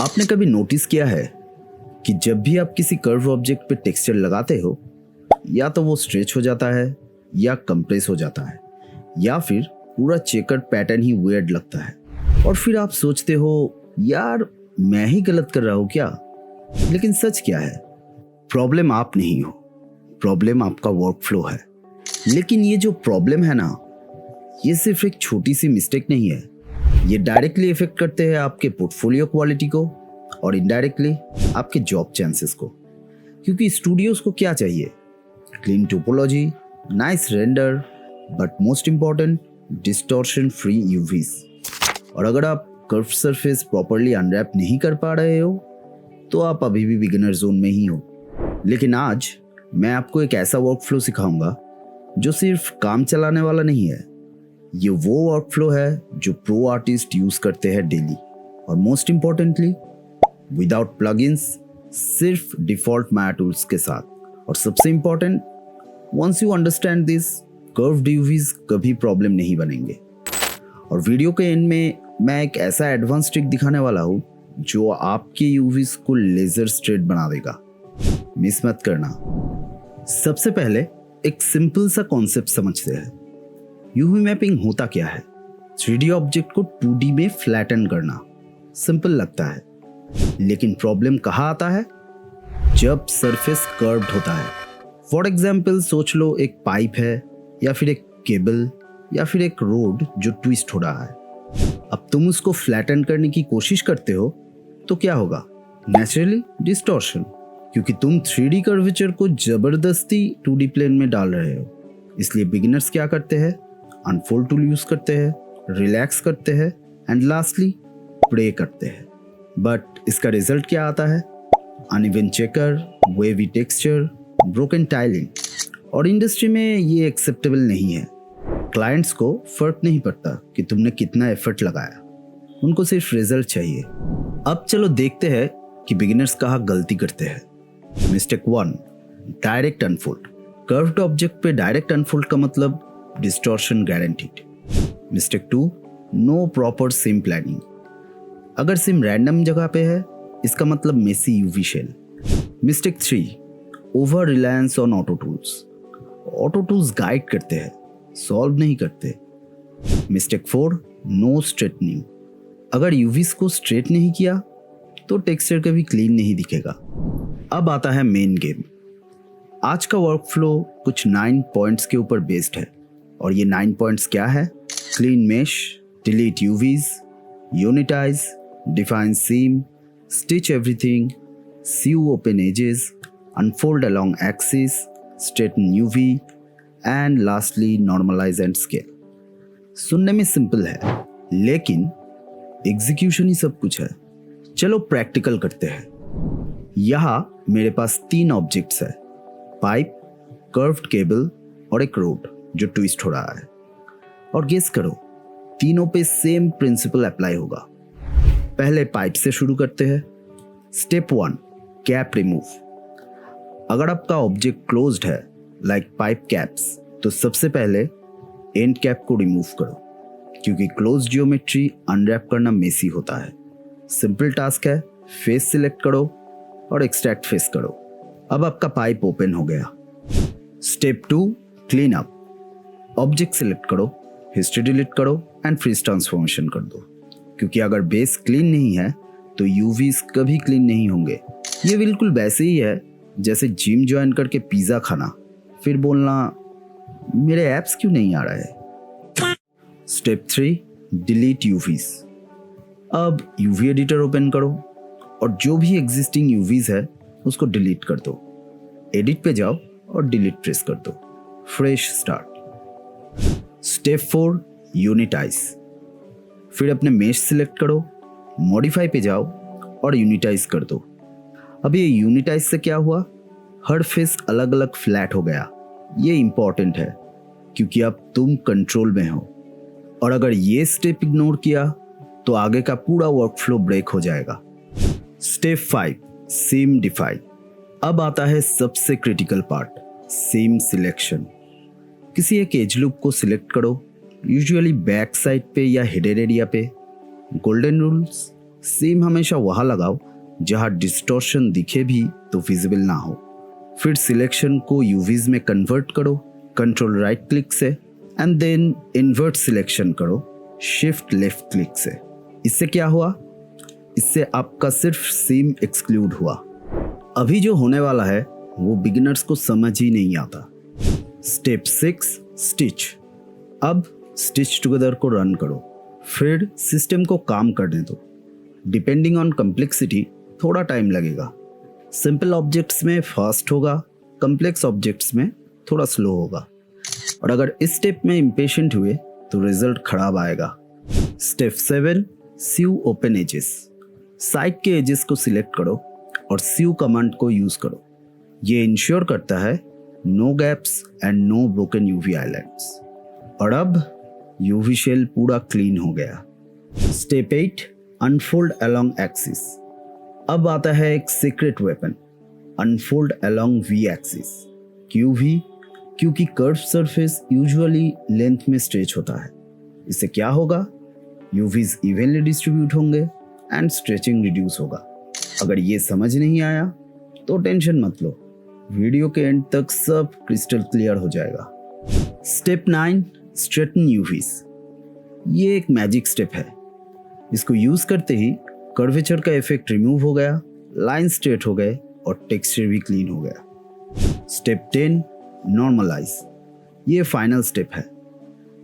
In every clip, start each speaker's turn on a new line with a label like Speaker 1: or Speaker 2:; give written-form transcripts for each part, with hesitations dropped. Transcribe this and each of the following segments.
Speaker 1: आपने कभी नोटिस किया है कि जब भी आप किसी कर्व ऑब्जेक्ट पे टेक्सचर लगाते हो, या तो वो स्ट्रेच हो जाता है या कंप्रेस हो जाता है, या फिर पूरा चेकर्ड पैटर्न ही वियर्ड लगता है। और फिर आप सोचते हो यार मैं ही गलत कर रहा हूँ क्या। लेकिन सच क्या है, प्रॉब्लम आप नहीं हो, प्रॉब्लम आपका वर्कफ्लो है। लेकिन ये जो प्रॉब्लम है ना, ये सिर्फ एक छोटी सी मिस्टेक नहीं है, ये डायरेक्टली इफेक्ट करते हैं आपके पोर्टफोलियो क्वालिटी को और इनडायरेक्टली आपके जॉब चांसेस को। क्योंकि स्टूडियोज को क्या चाहिए? Clean topology, nice render, but most important distortion free यूवीज। और अगर आप कर्व सरफेस प्रॉपरली अनरैप नहीं कर पा रहे हो तो आप अभी भी बिगिनर जोन में ही हो। लेकिन आज मैं आपको एक ऐसा वर्कफ्लो सिखाऊंगा जो सिर्फ काम चलाने वाला नहीं है, ये वो वर्कफ्लो है जो प्रो आर्टिस्ट यूज करते हैं डेली, और मोस्ट इंपॉर्टेंटली विदाउट प्लगइन्स, सिर्फ डिफॉल्ट माया टूल्स के साथ। और सबसे important, once you understand this, curved UVs कभी प्रॉब्लम नहीं बनेंगे। और वीडियो के एंड में मैं एक ऐसा एडवांस ट्रिक दिखाने वाला हूँ जो आपके यूवीज को लेजर स्ट्रेट बना देगा। मिस मत करना। सबसे पहले एक सिंपल सा कॉन्सेप्ट समझते हैं। यूवी मैपिंग होता क्या है? 3D ऑब्जेक्ट को 2D में फ्लैटन करना। सिंपल लगता है, लेकिन प्रॉब्लम कहाँ आता है? जब सरफेस कर्व्ड होता है। फॉर एग्जाम्पल सोच लो एक पाइप है, या फिर एक केबल, या फिर एक रोड जो ट्विस्ट हो रहा है। अब तुम उसको फ्लैटन करने की कोशिश करते हो तो क्या होगा? नेचुरली डिस्टॉर्शन, क्योंकि तुम 3D कर्वेचर को जबरदस्ती 2D प्लेन में डाल रहे हो। इसलिए बिगिनर्स क्या करते हैं? अनफोल्ड टूल यूज करते हैं, रिलैक्स करते हैं एंड लास्टली प्रे करते हैं। बट इसका रिजल्ट क्या आता है? Uneven checker, wavy texture, broken tiling. और इंडस्ट्री में ये एक्सेप्टेबल नहीं है। क्लाइंट्स को फर्क नहीं पड़ता कि तुमने कितना एफर्ट लगाया, उनको सिर्फ रिजल्ट चाहिए। अब चलो देखते हैं कि बिगिनर्स कहाँ गलती करते हैं। Mistake 1, direct unfold. Curved object पे डायरेक्ट अनफोल्ड का मतलब distortion guaranteed. Mistake 2, no proper seam planning. अगर सिम रैंडम जगह पे है, इसका मतलब messy UV shell. Mistake 3, over reliance on auto tools. Auto tools guide करते हैं, सॉल्व नहीं करते। Mistake 4, no straightening. अगर यूवीज को स्ट्रेट नहीं किया तो टेक्सचर कभी क्लीन नहीं दिखेगा। अब आता है मेन गेम। आज का वर्कफ्लो कुछ 9 पॉइंट्स के ऊपर बेस्ड है, और ये 9 पॉइंट्स क्या है? Clean mesh, delete UVs, unitise, define seam, stitch everything, sew open edges, unfold along axis, straighten UV and lastly normalise and scale. सुनने में सिंपल है, लेकिन एग्जीक्यूशन ही सब कुछ है। चलो प्रैक्टिकल करते हैं। यहाँ मेरे पास 3 ऑब्जेक्ट्स है, पाइप, कर्व्ड केबल और एक रोड जो ट्विस्ट हो रहा है। और गेस करो, तीनों पे सेम प्रिंसिपल अप्लाई होगा। पहले पाइप से शुरू करते हैं। Step 1, cap remove. अगर आपका ऑब्जेक्ट क्लोज्ड है लाइक पाइप कैप्स, तो सबसे पहले एंड कैप को रिमूव करो, क्योंकि क्लोज जियोमेट्री अनरैप करना मेसी होता है। सिंपल टास्क है, फेस सिलेक्ट करो और एक्सट्रैक्ट फेस करो। अब आपका पाइप ओपन हो गया। Step 2, clean up. Object select करो, हिस्ट्री डिलीट करो एंड फ्रीज ट्रांसफॉर्मेशन कर दो, क्योंकि अगर बेस क्लीन नहीं है तो यूवीज कभी क्लीन नहीं होंगे। ये बिल्कुल वैसे ही है जैसे जिम ज्वाइन करके पिज्जा खाना, फिर बोलना मेरे एप्स क्यों नहीं आ रहा है। Step 3, delete यूवीज। अब यूवी एडिटर ओपन करो और जो भी एग्जिस्टिंग यूवीज है उसको डिलीट कर दो। एडिट पे जाओ और डिलीट प्रेस कर दो। Fresh start. स्टेप 4, यूनिटाइज। फिर अपने मेश सिलेक्ट करो, मॉडिफाई पे जाओ और यूनिटाइज कर दो। अब ये यूनिटाइज से क्या हुआ? हर फेस अलग अलग फ्लैट हो गया। ये इंपॉर्टेंट है क्योंकि अब तुम कंट्रोल में हो, और अगर ये स्टेप इग्नोर किया तो आगे का पूरा वर्कफ्लो ब्रेक हो जाएगा। स्टेप 5, सीम डिफाइन। अब आता है सबसे क्रिटिकल पार्ट, सीम सिलेक्शन। किसी एक एज लूप को सिलेक्ट करो, यूजुअली बैक साइड पे या हिडन एरिया पे। गोल्डन रूल्स, सीम हमेशा वहां लगाओ जहां डिस्टॉर्शन दिखे भी तो विजिबल ना हो। फिर सिलेक्शन को यूवीज में कन्वर्ट करो कंट्रोल राइट क्लिक से, एंड देन इन्वर्ट सिलेक्शन करो शिफ्ट लेफ्ट क्लिक से। इससे क्या हुआ? इससे आपका सिर्फ सीम एक्सक्लूड हुआ। अभी जो होने वाला है वो बिगिनर्स को समझ ही नहीं आता। Step 6 stitch. अब स्टिच टुगेदर को रन करो, फिर सिस्टम को काम करने दो। डिपेंडिंग ऑन कम्प्लेक्सिटी थोड़ा टाइम लगेगा। सिंपल ऑब्जेक्ट्स में फास्ट होगा, कम्प्लेक्स ऑब्जेक्ट्स में थोड़ा स्लो होगा। और अगर इस स्टेप में इम्पेशेंट हुए तो रिजल्ट खराब आएगा। Step 7 sew open edges. Side के एजेस को सिलेक्ट करो और सीव कमांड को यूज करो। ये इंश्योर करता है no gaps and no broken UV islands. और अब यूवी शेल पूरा क्लीन हो गया। Step 8 unfold along axis. अब आता है एक secret weapon, unfold along V axis. क्यों भी? क्योंकि कर्व सरफेस यूजुअली लेंथ में स्ट्रेच होता है। इससे क्या होगा? यूवीज इवनली डिस्ट्रीब्यूट होंगे एंड स्ट्रेचिंग रिड्यूस होगा। अगर ये समझ नहीं आया तो टेंशन मत लो, वीडियो के एंड तक सब क्रिस्टल क्लियर हो जाएगा। Step 9 straighten UVs. ये एक मैजिक स्टेप है। इसको यूज करते ही कर्वेचर का इफेक्ट रिमूव हो गया, लाइन स्ट्रेट हो गए और टेक्सचर भी क्लीन हो गया। Step 10 normalize. ये फाइनल स्टेप है।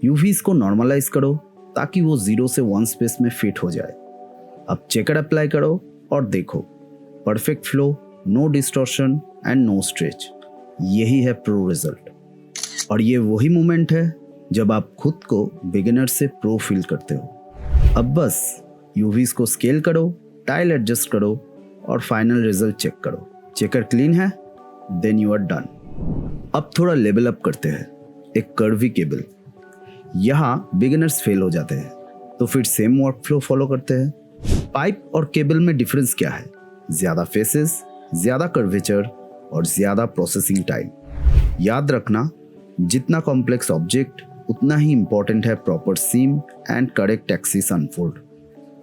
Speaker 1: यूवीज को नॉर्मलाइज करो ताकि वो 0 से 1 स्पेस में फिट हो जाए। अब चेकर अप्लाई करो और देखो, perfect flow, no distortion and no stretch. यही है प्रो रिजल्ट। और ये वही मोमेंट है जब आप खुद को बिगिनर से प्रो फील करते हो। अब बस यूवीज को स्केल करो, टाइल एडजस्ट करो और फाइनल रिजल्ट चेक करो। चेकर क्लीन है, देन यू आर डन। अब थोड़ा लेवल अप करते हैं। एक कर्वी केबल। यहाँ बिगिनर्स फेल हो जाते हैं, तो फिर सेम वर्क फ्लो फॉलो करते हैं। पाइप और केबल में डिफरेंस क्या है? ज्यादा फेसेस, ज्यादा कर्वेचर और ज्यादा प्रोसेसिंग टाइम। याद रखना, जितना कॉम्प्लेक्स ऑब्जेक्ट उतना ही इंपॉर्टेंट है proper seam and correct axis unfold.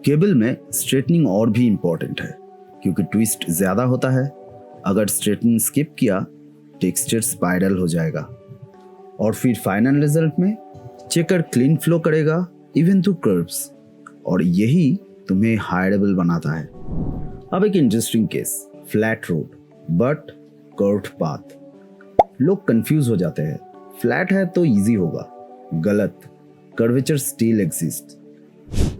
Speaker 1: Cable में स्ट्रेटनिंग और भी इंपॉर्टेंट है क्योंकि ट्विस्ट ज्यादा होता है। अगर स्ट्रेटनिंग स्किप किया टेक्सचर स्पाइरल हो जाएगा। और फिर फाइनल रिजल्ट में चेकर क्लीन फ्लो करेगा इवन थ्रू कर्व्स, और यही तुम्हें हायरेबल बनाता है। अब एक interesting case, flat road but curved path. लोग कंफ्यूज हो जाते हैं, फ्लैट है तो इजी होगा। गलत, कर्वेचर स्टिल एग्जिस्ट।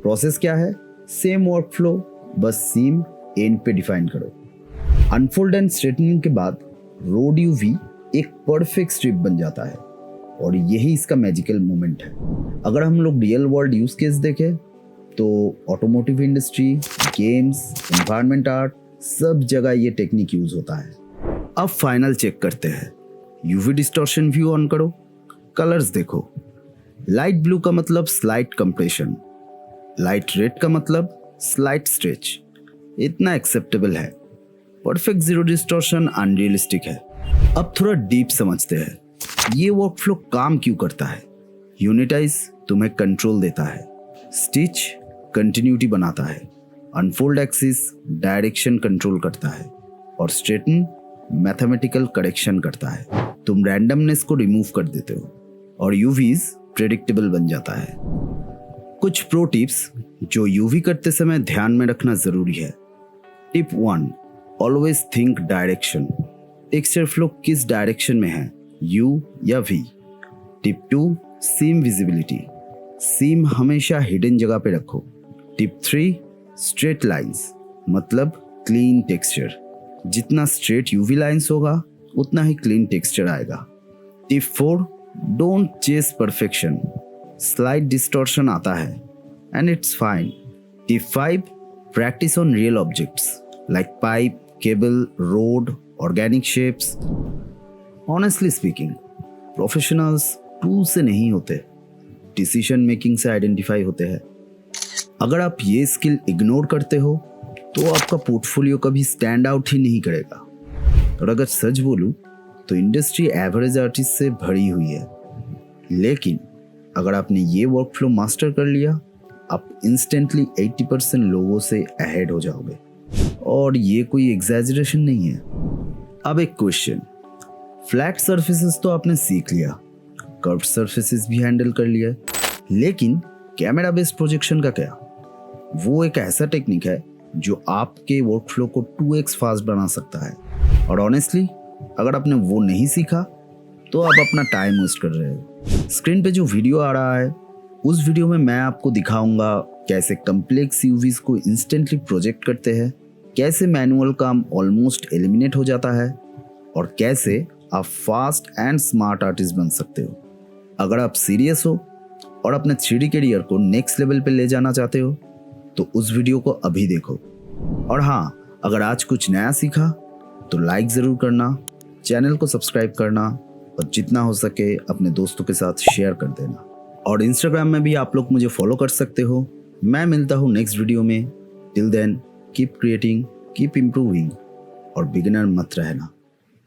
Speaker 1: प्रोसेस क्या है? सेम वर्क फ्लो, बस सीम एंड पे डिफाइन करो। अनफोल्ड एंड स्ट्रेटनिंग के बाद रोड यूवी एक परफेक्ट स्ट्रिप बन जाता है, और यही इसका मैजिकल मोमेंट है। अगर हम लोग रियल वर्ल्ड यूज केस देखें तो automotive industry, games, environment art, सब जगह ये टेक्निक यूज होता है। अब फाइनल चेक करते हैं। यूवी डिस्टॉर्शन व्यू ऑन करो, कलर्स देखो। लाइट ब्लू का मतलब स्लाइट कंप्रेशन, लाइट रेड का मतलब स्लाइट स्ट्रेच। इतना एक्सेप्टेबल है। परफेक्ट जीरो डिस्टॉर्शन अनरियलिस्टिक है। अब थोड़ा डीप समझते हैं, ये वर्कफ्लो काम क्यों करता है। यूनिटाइज तुम्हें कंट्रोल देता है, स्टिच कंटिन्यूटी बनाता है, अनफोल्ड एक्सिस डायरेक्शन कंट्रोल करता है, और स्ट्रेटन मैथमेटिकल करेक्शन करता है। तुम रैंडमनेस को रिमूव कर देते हो और यूवीज प्रेडिक्टेबल बन जाता है। कुछ प्रो टिप्स जो यूवी करते समय ध्यान में रखना जरूरी है। Tip 1 always think direction. Texture flow किस डायरेक्शन में है, यू या V. Tip 2 seam visibility. Seam हमेशा हिडन जगह पे रखो। टिप 3 स्ट्रेट लाइंस, मतलब क्लीन टेक्सचर। जितना स्ट्रेट यूवी लाइंस होगा उतना ही क्लीन टेक्सचर आएगा। Tip 4 don't chase perfection. Slight distortion आता है and it's fine. Tip 5 practice on real objects like pipe, cable, rod, organic shapes. Honestly speaking, professionals tool से नहीं होते, डिसीजन मेकिंग से आइडेंटिफाई होते हैं। अगर आप ये स्किल इग्नोर करते हो तो आपका पोर्टफोलियो कभी स्टैंड आउट ही नहीं करेगा। और अगर सच बोलूं तो इंडस्ट्री एवरेज आर्टिस्ट से भरी हुई है, लेकिन अगर आपने ये वर्कफ्लो मास्टर कर लिया आप इंस्टेंटली 80% लोगों से अहेड हो जाओगे। और ये कोई एग्जैजरेशन नहीं है। अब एक क्वेश्चन, फ्लैट सर्फेसेस तो आपने सीख लिया, कर्व सर्फेसेस भी हैंडल कर लिया, लेकिन कैमरा बेस्ड प्रोजेक्शन का क्या? वो एक ऐसा टेक्निक है जो आपके वर्कफ्लो को 2x फास्ट बना सकता है। और ऑनेस्टली अगर आपने वो नहीं सीखा तो आप अपना टाइम वेस्ट कर रहे हो। स्क्रीन पे जो वीडियो आ रहा है उस वीडियो में मैं आपको दिखाऊंगा कैसे कम्प्लेक्स यूवीज को इंस्टेंटली प्रोजेक्ट करते हैं, कैसे मैनुअल काम ऑलमोस्ट एलिमिनेट हो जाता है और कैसे आप फास्ट एंड स्मार्ट आर्टिस्ट बन सकते हो। अगर आप सीरियस हो और अपने 3D करियर को नेक्स्ट लेवल पे ले जाना चाहते हो तो उस वीडियो को अभी देखो। और हाँ, अगर आज कुछ नया सीखा तो लाइक ज़रूर करना, चैनल को सब्सक्राइब करना और जितना हो सके अपने दोस्तों के साथ शेयर कर देना। और इंस्टाग्राम में भी आप लोग मुझे फॉलो कर सकते हो। मैं मिलता हूँ नेक्स्ट वीडियो में। Till then keep creating, keep improving और बिगिनर मत रहना।